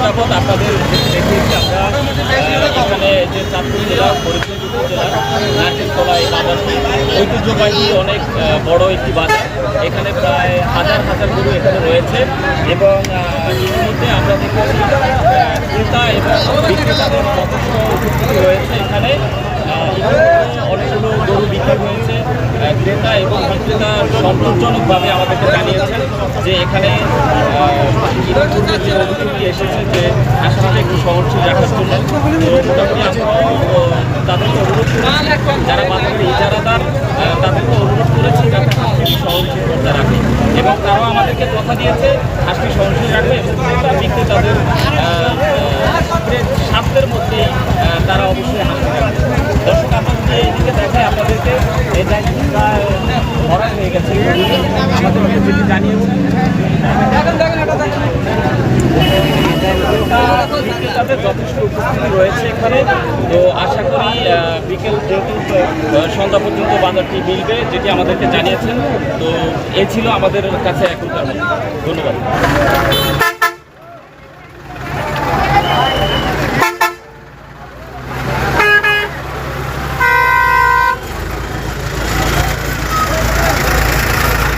যাবৎ আপনাদের দেখিয়েছি আমরা এখানে যে চাঁদপুর জেলা ফরিদপুর উপজেলার নারকেলতলা এই বাজারটি ঐতিহ্যবাহী অনেক বড় একটি বাজার। এখানে প্রায় হাজার হাজার গরু এখানে রয়েছে এবং ইতিমধ্যে আমরা দেখেছি ক্রেতা এবং বিক্রেতাদের যথেষ্ট উপস্থিতি রয়েছে এখানে। অনেকগুলো গরু বিক্রি হয়েছে। ক্রেতা এবং বিক্রেতা সন্তোষজনকভাবে আমাদেরকে জানিয়েছেন যে এখানে ইতিপূর্বে যে অভিযোগটি এসেছে যে হাঁসপাতালে একটু সহনশীল রাখার জন্য মোটামুটি আমরাও তাদেরকে অনুরোধ করেছি, যারা বাজারের ইজারাদার তাদেরকে অনুরোধ করেছি যাতে হাঁসটি সহনশীল করতে রাখে এবং তারাও আমাদেরকে কথা দিয়েছে হাঁসটি সহনশীল রাখবে এবং ক্রেতা বিক্রেতাদের স্বার্থের মধ্যেই তারা অবশ্যই হাঁসটি রাখবে। দর্শক আমরা যদি এইদিকে দেখায় আপনাদেরকে এই জায়গাটি প্রায় ভরা হয়ে গেছে আমাদেরকে যেটি জানিয়েছেন বিক্রেতাদের যথেষ্ট উপস্থিতি রয়েছে এখানে। তো আশা করি বিকেল যেহেতু সন্ধ্যা পর্যন্ত বাজারটি মিলবে যেটি আমাদেরকে জানিয়েছেন। তো এ ছিল আমাদের কাছে এখনকার মতো। ধন্যবাদ।